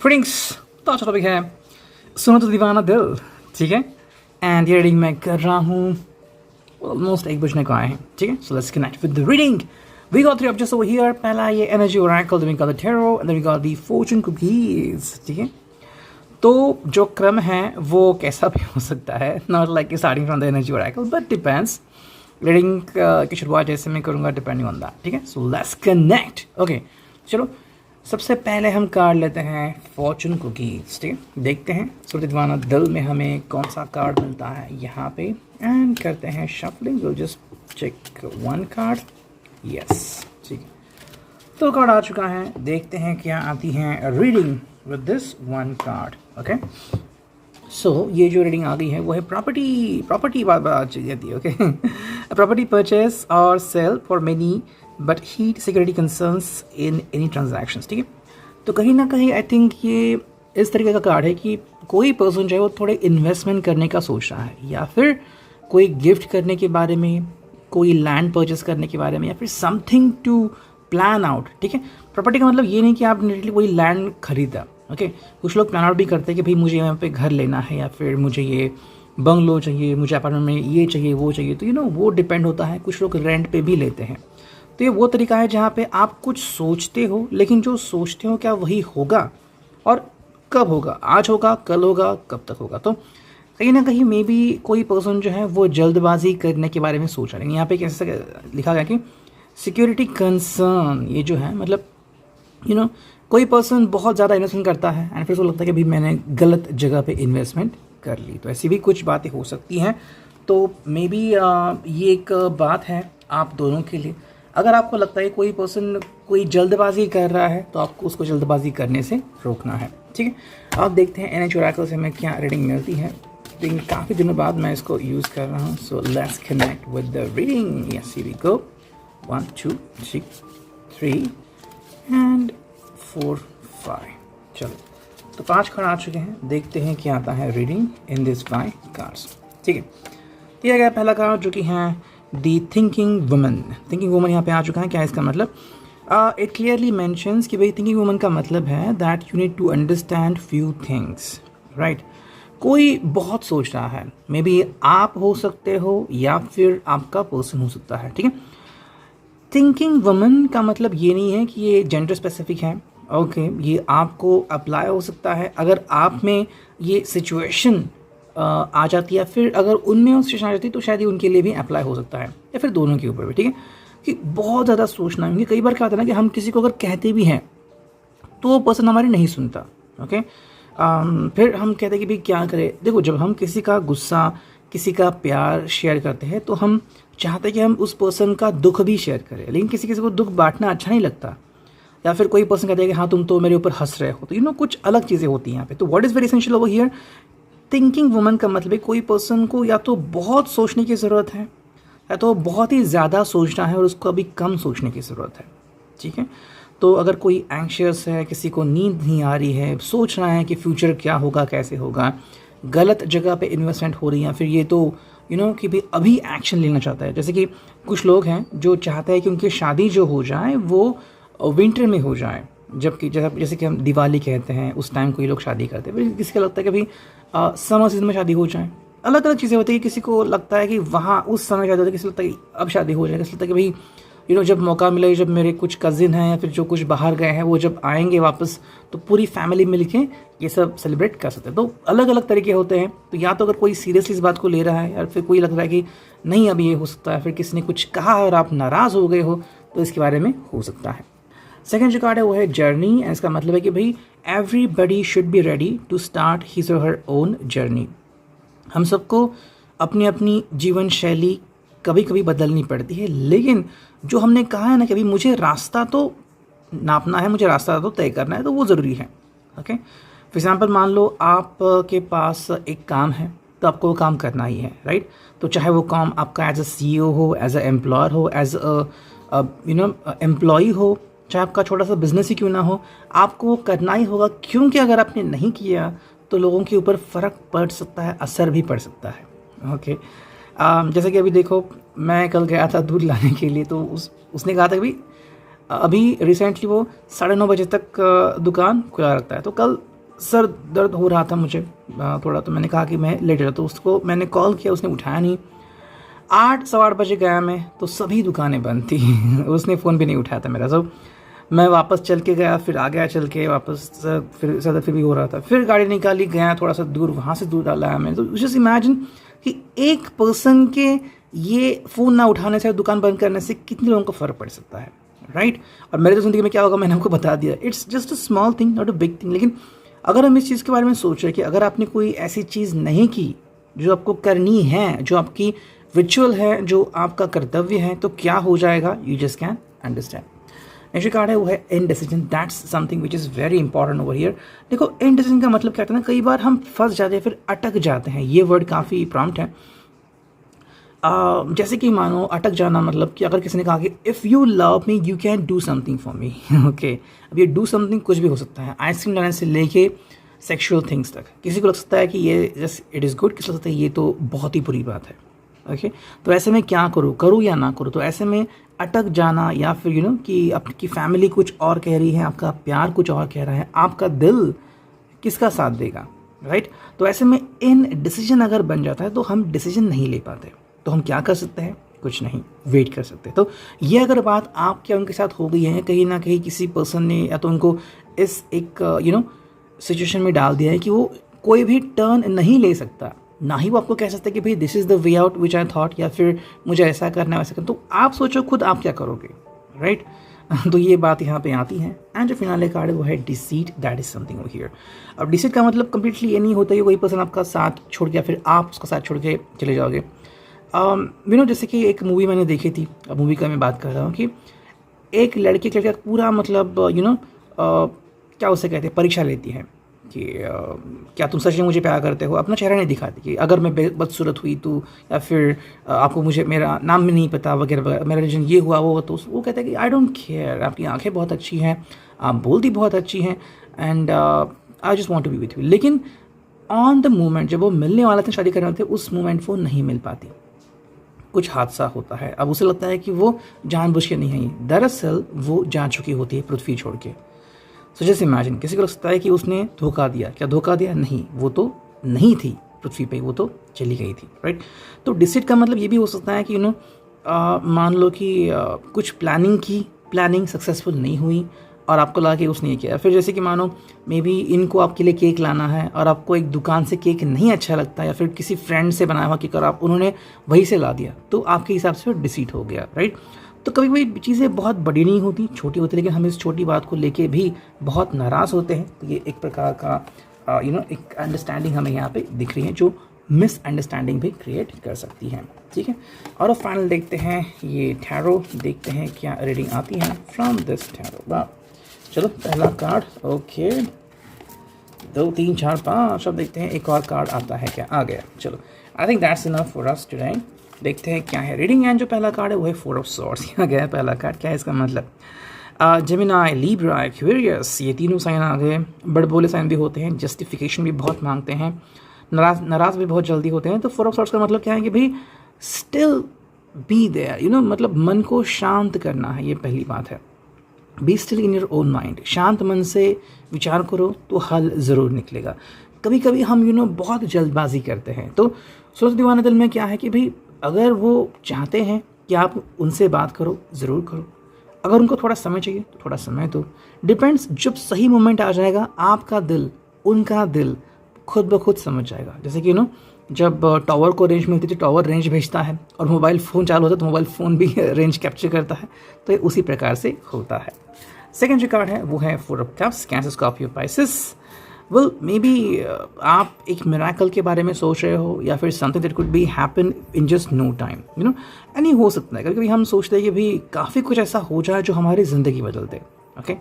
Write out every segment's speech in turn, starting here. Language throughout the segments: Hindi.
फ्रेंड्स, तो आज टॉपिक है सुनो तो दीवाना दिल, ठीक है। एंड ये रीडिंग मैं कर रहा हूँ ऑलमोस्ट 1 बजने को आए हैं, ठीक है। So let's connect with the reading. We got 3 objects over here. पहला ये energy oracle, then we got the tarot and then we got the fortune cookies, ठीक है। तो जो क्रम है वो कैसा भी हो सकता है, not like starting from the energy Oracle, but depends. Reading की शुरुआत जैसे मैं करूँगा डिपेंडिंग ऑन दैट, ठीक है। So let's connect. ओके, चलो सबसे पहले हम कार्ड लेते हैं फॉर्चून कुकीज, ठीक है। देखते हैं सूरज दीवाना दिल में हमें कौन सा कार्ड मिलता है यहाँ पे, एंड करते हैं shuffling. Will just check 1 card, yes, ठीक है। तो कार्ड आ चुका है, देखते हैं क्या आती है reading with this 1 card. Okay, so ये जो रीडिंग आ गई है वो है प्रॉपर्टी बात आ जाती है। ओके, प्रॉपर्टी परचेस और sale for many but heat security concerns in any transactions, ठीक है। तो कहीं ना कहीं आई थिंक ये इस तरीके का कार्ड है कि कोई पर्सन जो है वो थोड़े इन्वेस्टमेंट करने का सोच रहा है, या फिर कोई गिफ्ट करने के बारे में, कोई लैंड परचेस करने के बारे में, या फिर समथिंग टू प्लान आउट, ठीक है। प्रॉपर्टी का मतलब ये नहीं कि आप डायरेक्टली कोई लैंड खरीदा। ओके, कुछ लोग प्लान आउट भी करते हैं कि भाई मुझे यहाँ पे घर लेना है, या फिर मुझे ये बंगलो चाहिए, मुझे अपार्टमेंट में ये चाहिए वो चाहिए। तो वो डिपेंड होता है। कुछ लोग रेंट पे भी लेते हैं। तो ये वो तरीका है जहाँ पे आप कुछ सोचते हो, लेकिन जो सोचते हो क्या वही होगा और कब होगा, आज होगा, कल होगा, कब तक होगा। तो कहीं ना कहीं मे बी कोई पर्सन जो है वो जल्दबाजी करने के बारे में सोच रहे हैं। यहाँ पे कैसे लिखा गया कि सिक्योरिटी कंसर्न, ये जो है मतलब कोई पर्सन बहुत ज़्यादा इन्वेस्टमेंट करता है एंड फिर उसको लगता है कि भाई मैंने गलत जगह पे इन्वेस्टमेंट कर ली। तो ऐसी भी कुछ बातें हो सकती हैं। तो मे बी ये एक बात है आप दोनों के लिए। अगर आपको लगता है कोई पर्सन कोई जल्दबाजी कर रहा है तो आपको उसको जल्दबाजी करने से रोकना है, ठीक है। अब देखते हैं एनर्जी ओरेकल से हमें क्या रीडिंग मिलती है। लेकिन काफ़ी दिनों बाद मैं इसको यूज़ कर रहा हूँ। So let's connect with the reading. Yes, here we go. 1 2 3 3 and 4 5। चलो, तो 5 कार्ड आ चुके हैं। देखते हैं क्या आता है रीडिंग इन दिस 5 कार्ड्स, ठीक है। दिया गया पहला कार्ड जो कि है दी थिंकिंग वुमन। थिंकिंग वुमन यहाँ पे आ चुका है। क्या है इसका मतलब? इट क्लियरली मेंशंस कि भाई थिंकिंग वुमन का मतलब है that you need to understand few things, right. कोई बहुत सोच रहा है, मे बी आप हो सकते हो या फिर आपका पर्सन हो सकता है, ठीक है। थिंकिंग वुमन का मतलब ये नहीं है कि ये जेंडर स्पेसिफिक है। ओके, ये आपको अप्लाई हो सकता है अगर आप में ये सिचुएशन आ जाती है, फिर अगर उनमें वो सिचुएशन आ जाती है तो शायद ये उनके लिए भी अप्लाई हो सकता है, या फिर दोनों के ऊपर भी, ठीक है। कि बहुत ज़्यादा सोचना है। कई बार क्या होता है ना कि हम किसी को अगर कहते भी हैं तो वो पर्सन हमारी नहीं सुनता। ओके, फिर हम कहते हैं कि भाई क्या करें। देखो, जब हम किसी का गुस्सा, किसी का प्यार शेयर करते हैं तो हम चाहते हैं कि हम उस पर्सन का दुख भी शेयर करें, लेकिन किसी किसी को दुख बांटना अच्छा नहीं लगता। या फिर कोई पर्सन कहते हैं कि हाँ तुम तो मेरे ऊपर हंस रहे हो। तो कुछ अलग चीज़ें होती हैं यहाँ पे। तो what is very essential over here, thinking woman का मतलब है कोई पर्सन को या तो बहुत सोचने की ज़रूरत है, या तो बहुत ही ज़्यादा सोचना है और उसको अभी कम सोचने की ज़रूरत है, ठीक है। तो अगर कोई एंग्शियस है, किसी को नींद नहीं आ रही है, सोच रहा है कि फ्यूचर क्या होगा, कैसे होगा, गलत जगह पे इन्वेस्टमेंट हो रही है, फिर ये तो कि भाई अभी एक्शन लेना चाहता है। जैसे कि कुछ लोग हैं जो चाहते हैं कि उनकी शादी जो हो जाए वो विंटर में हो जाए, जबकि जैसे कि हम दिवाली कहते हैं उस टाइम कोई लोग शादी करते हैं। किसी को लगता है कि भाई समर सीजन में शादी हो जाए। अलग अलग चीज़ें होती है। किसी को लगता है कि वहाँ उस समय शादी होती है, किसी को लगता है कि अब शादी हो जाए, किसी को लगता है कि भाई जब मौका मिले, जब मेरे कुछ कज़िन हैं या फिर जो कुछ बाहर गए हैं वो जब आएंगे वापस तो पूरी फैमिली मिलके ये सब सेलिब्रेट कर सकते हैं। तो अलग अलग तरीके होते हैं। तो या तो अगर कोई सीरियसली इस बात को ले रहा है, या फिर कोई लग रहा है कि नहीं अब ये हो सकता है, फिर किसी ने कुछ कहा और आप नाराज़ हो गए हो, तो इसके बारे में हो सकता है। सेकेंड जो कार्ड है वो है जर्नी। इसका मतलब है कि भाई everybody should be ready to start his और हर ओन जर्नी। हम सबको अपनी अपनी जीवन शैली कभी कभी बदलनी पड़ती है, लेकिन जो हमने कहा है ना कि भाई मुझे रास्ता तो नापना है, मुझे रास्ता तो तय करना है, तो वो ज़रूरी है। ओके, फॉर एग्जाम्पल मान लो आपके पास एक काम है तो आपको वो काम करना ही है, राइट। तो चाहे वो काम आपका एज अ CEO हो, एज अ एम्प्लॉयर हो, एज एम्प्लॉई हो, चाहे आपका छोटा सा बिजनेस ही क्यों ना हो, आपको वो करना ही होगा। क्योंकि अगर आपने नहीं किया तो लोगों के ऊपर फ़र्क पड़ सकता है, असर भी पड़ सकता है। ओके, जैसे कि अभी देखो, मैं कल गया था दूध लाने के लिए, तो उसने कहा था कि भाई अभी रिसेंटली वो 9:30 बजे तक दुकान खुला रखता है। तो कल सर दर्द हो रहा था मुझे थोड़ा, तो मैंने कहा कि मैं लेट रहा, तो उसको मैंने कॉल किया, उसने उठाया नहीं। 8 सवा 8 बजे गया मैं, तो सभी दुकानें बंद थी उसने फ़ोन भी नहीं उठाया था मेरा। तो मैं वापस चल के गया, फिर आ गया चल के वापस, फिर ज़्यादा फिर भी हो रहा था, फिर गाड़ी निकाली, गया थोड़ा सा दूर, वहाँ से दूर डाला मैंने। तो जस्ट इमेजिन कि एक पर्सन के ये फ़ोन ना उठाने से, दुकान बंद करने से कितने लोगों को फ़र्क पड़ सकता है, राइट। और मेरे तो ज़िंदगी में क्या होगा मैंने आपको बता दिया, it's just a small thing, not a big thing. लेकिन अगर हम इस चीज़ के बारे में सोच रहे कि अगर आपने कोई ऐसी चीज़ नहीं की जो आपको करनी है, जो आपकी रिचुअल है, जो आपका कर्तव्य है, तो क्या हो जाएगा, you just can understand. Next card है वो है indecision. That's something which is very important over here. देखो इनडिसीजन का मतलब क्या होता है ना, कई बार हम फंस जाते हैं, फिर अटक जाते हैं। ये वर्ड काफ़ी प्रॉम्प्ट है। जैसे कि मानो अटक जाना, मतलब कि अगर किसी ने कहा कि if you love me you can do something for me, okay. अब ये डू समथिंग कुछ भी हो सकता है, आइसक्रीम लाने से लेके सेक्सुअल थिंग्स तक। किसी को लग सकता है कि ये जस्ट इट इज़ गुड, किसी को लगता है ये तो बहुत ही बुरी बात है, ओके। तो ऐसे में क्या करूँ या ना करूँ? तो ऐसे में अटक जाना, या फिर यू नो कि आपकी फैमिली कुछ और कह रही है, आपका प्यार कुछ और कह रहा है, आपका दिल किसका साथ देगा, राइट। तो ऐसे में इन डिसीजन अगर बन जाता है तो हम डिसीजन नहीं ले पाते, तो हम क्या कर सकते हैं, कुछ नहीं, वेट कर सकते। तो ये अगर बात आपके उनके साथ हो गई है, कहीं ना कहीं किसी पर्सन ने या तो उनको इस एक सिचुएशन में डाल दिया है कि वो कोई भी टर्न नहीं ले सकता, ना ही वो आपको कह सकता है कि भाई this is the way out which I thought, या फिर मुझे ऐसा करना है वैसा करना। तो आप सोचो खुद आप क्या करोगे, राइट। तो ये बात यहाँ पे आती है। एंड जो फिनाले कार्ड है वो है deceit. That is something over here. अब डिसीट का मतलब कंप्लीटली ये नहीं होता है कोई पर्सन आपका साथ छोड़ गया फिर आप उसका साथ छोड़ के चले जाओगे। जैसे कि एक मूवी मैंने देखी थी, अब मूवी का मैं बात कर रहा हूँ कि एक लड़की का पूरा मतलब क्या उसे कहते हैं, परीक्षा लेती है कि क्या तुम सच में मुझे प्यार करते हो। अपना चेहरा नहीं दिखाती कि अगर मैं बदसूरत हुई तो, या फिर आपको मुझे मेरा नाम भी नहीं पता वगैरह वगैरह, मेरा रिलीजन ये हुआ वो, तो वो कहता है कि आई डोंट केयर, आपकी आंखें बहुत अच्छी हैं, आप बोलती बहुत अच्छी हैं, and I just want to be with you. लेकिन ऑन द मोमेंट जब वो मिलने वाला था, शादी करने वाले थे, उस मोमेंट वो नहीं मिल पाती, कुछ हादसा होता है। अब उसे लगता है कि वो जानबूझ के नहीं है, दरअसल वो जा चुकी होती है पृथ्वी छोड़ के। सो जस्ट इमेजिन, किसी को लगता है कि उसने धोखा दिया, क्या धोखा दिया? नहीं, वो तो नहीं थी पृथ्वी पे, वो तो चली गई थी, राइट। तो डिसीट का मतलब ये भी हो सकता है कि मान लो कि कुछ प्लानिंग की, प्लानिंग सक्सेसफुल नहीं हुई और आपको लगा कि उसने ये किया। फिर जैसे कि मानो मे बी इनको आपके लिए केक लाना है और आपको एक दुकान से केक नहीं अच्छा लगता, या फिर किसी फ्रेंड से बनाया हुआ केक और आप उन्होंने वहीं से ला दिया, तो आपके हिसाब से डिसीट हो गया, राइट। तो कभी कभी चीज़ें बहुत बड़ी नहीं होती, छोटी होती, लेकिन हम इस छोटी बात को लेके भी बहुत नाराज़ होते हैं। तो ये एक प्रकार का एक अंडरस्टैंडिंग हमें यहाँ पे दिख रही है, जो मिसअंडरस्टैंडिंग भी क्रिएट कर सकती है, ठीक है। और अब फाइनल देखते हैं ये टैरो, देखते हैं क्या रीडिंग आती है फ्रॉम दिस टैरो। वाह, चलो पहला कार्ड, ओके, 2 3 4 5, अब देखते हैं एक और कार्ड आता है क्या। आ गया, चलो, I think that's enough for us today. देखते हैं क्या है रीडिंग। एंड जो पहला कार्ड है वो है 4 ऑफ स्वॉर्ड्स। यहाँ गया पहला कार्ड, क्या है इसका मतलब? जेमिनी, लिब्रा, एक्वेरियस, ये तीनों साइन आ गए। बड़बोले साइन भी होते हैं, जस्टिफिकेशन भी बहुत मांगते हैं, नाराज़ भी बहुत जल्दी होते हैं। तो 4 ऑफ स्वॉर्ड्स का मतलब क्या है कि भाई स्टिल बी देयर, मतलब मन को शांत करना है, ये पहली बात है। Be still in your own mind, शांत मन से विचार करो तो हल ज़रूर निकलेगा। कभी कभी हम बहुत जल्दबाजी करते हैं, तो सोच दीवाना दिल में क्या है कि भाई अगर वो चाहते हैं कि आप उनसे बात करो, ज़रूर करो। अगर उनको थोड़ा समय चाहिए तो थोड़ा समय दो, डिपेंड्स। जब सही मोमेंट आ जाएगा, आपका दिल, उनका दिल खुद ब खुद समझ जाएगा। जैसे कि जब टावर को रेंज मिलती है तो टावर रेंज भेजता है, और मोबाइल फ़ोन चालू होता है तो मोबाइल फ़ोन भी रेंज कैप्चर करता है। तो ये उसी प्रकार से होता है। सेकेंड जो कार्ड है वो है 4 of cups, cancer, Scorpio, Pisces. Well may be आप एक मिराकल के बारे में सोच रहे हो, या फिर something that could be happen in just no time, any हो सकता है। कभी कभी हम सोचते हैं कि भाई काफ़ी कुछ ऐसा हो जाए जो हमारी ज़िंदगी बदल दे, ओके।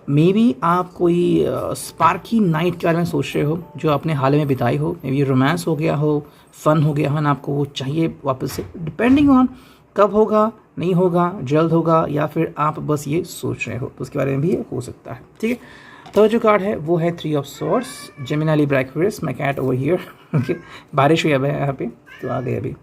मे बी आप कोई स्पार्की नाइट के बारे में सोच रहे हो जो आपने हाल में बिताई हो, मे बी रोमांस हो गया हो, फन हो गया हो, ना आपको वो चाहिए वापस से, डिपेंडिंग ऑन कब होगा, नहीं होगा, जल्द होगा, या फिर आप बस ये सोच रहे हो, तो उसके बारे में भी ये हो सकता है, ठीक है। थर्ड जो कार्ड है वो है 3 of swords, Gemini, Libra, Aquarius, my cat over here, okay. बारिश हुई अब है यहाँ पे, तो आ गए अभी।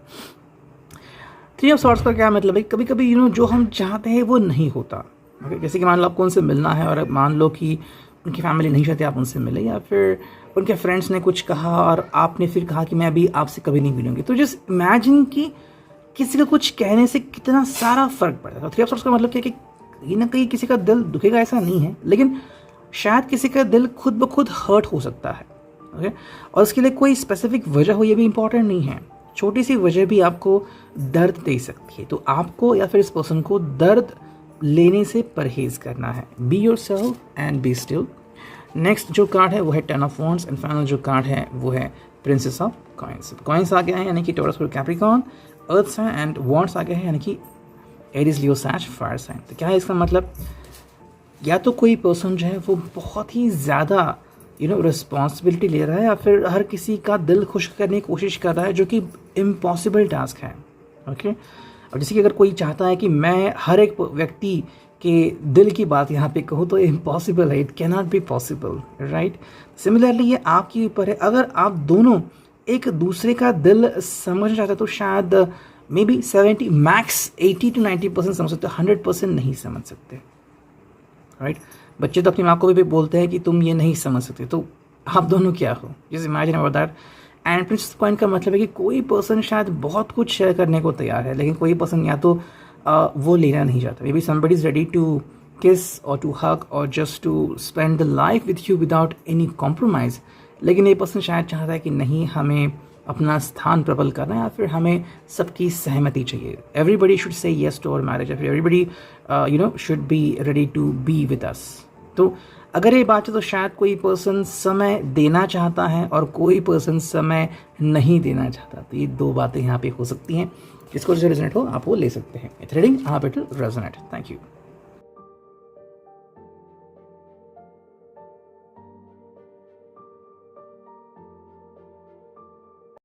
3 ऑफ स्वॉर्ड्स का क्या मतलब है? कभी कभी जो हम चाहते हैं वो नहीं होता, ओके। जैसे कि मान लो आपको उनसे मिलना है और मान लो कि उनकी फैमिली नहीं चाहती आप उनसे मिले, या फिर उनके फ्रेंड्स ने कुछ कहा और आपने फिर कहा कि मैं अभी आपसे कभी नहीं मिलूंगी। तो जस्ट इमेजिन कि किसी का कुछ कहने से कितना सारा फर्क पड़ता है। तो 3 ऑफ सॉर्ड्स का मतलब क्या है कि कहीं ना कहीं किसी का दिल दुखेगा ऐसा नहीं है, लेकिन शायद किसी का दिल खुद ब खुद हर्ट हो सकता है। ओके, और उसके लिए कोई स्पेसिफिक वजह हो ये भी इंपॉर्टेंट नहीं है। छोटी सी वजह भी आपको दर्द दे सकती है, तो आपको या फिर इस पर्सन को दर्द लेने से परहेज करना है। Be yourself and be still. Next जो कार्ड है वो है 10 ऑफ वॉन्ड्स एंड फाइनल जो कार्ड है वो है प्रिंसेस ऑफ कॉइंस। कॉइंस आ गया है यानी कि टॉरस और Capricorn, earth sign, and wands आ गया है यानी कि एरीज, लियो, सैज, फायर साइन। तो क्या है इसका मतलब? या तो कोई पर्सन जो है वो बहुत ही ज़्यादा रिस्पॉन्सिबिलिटी ले रहा है, या फिर हर किसी का दिल खुश करने की कोशिश कर रहा है, जो कि इम्पॉसिबल टास्क है। ओके, अब जैसे कि अगर कोई चाहता है कि मैं हर एक व्यक्ति के दिल की बात यहाँ पे कहूँ तो इम्पॉसिबल है, it can not be possible, right. Similarly ये आपके ऊपर है, अगर आप दोनों एक दूसरे का दिल समझना चाहते तो शायद मे बी 70 मैक्स 80 to 90% समझ सकते, 100% नहीं समझ सकते, राइट। बच्चे तो अपनी माँ को भी बोलते हैं कि तुम ये नहीं समझ सकते, तो आप दोनों क्या हो, just imagine about that. And princess point का मतलब है कि कोई पर्सन शायद बहुत कुछ शेयर करने को तैयार है, लेकिन कोई पर्सन या तो वो लेना नहीं चाहता। Maybe somebody is ready to kiss और टू हग और just to spend the life with you without any compromise, लेकिन ये पर्सन शायद चाहता है कि नहीं, हमें अपना स्थान प्रबल करना है, या फिर हमें सबकी सहमति चाहिए। Everybody should say yes to our marriage, या फिर everybody should be ready to be with us. तो अगर ये बात है तो शायद कोई पर्सन समय देना चाहता है और कोई पर्सन समय नहीं देना चाहता। तो ये 2 बातें यहाँ पे हो सकती हैं। जिसको जो रेजोनेट हो आप वो ले सकते हैं। इट्स रीडिंग आप इट रेजोनेट। Thank you.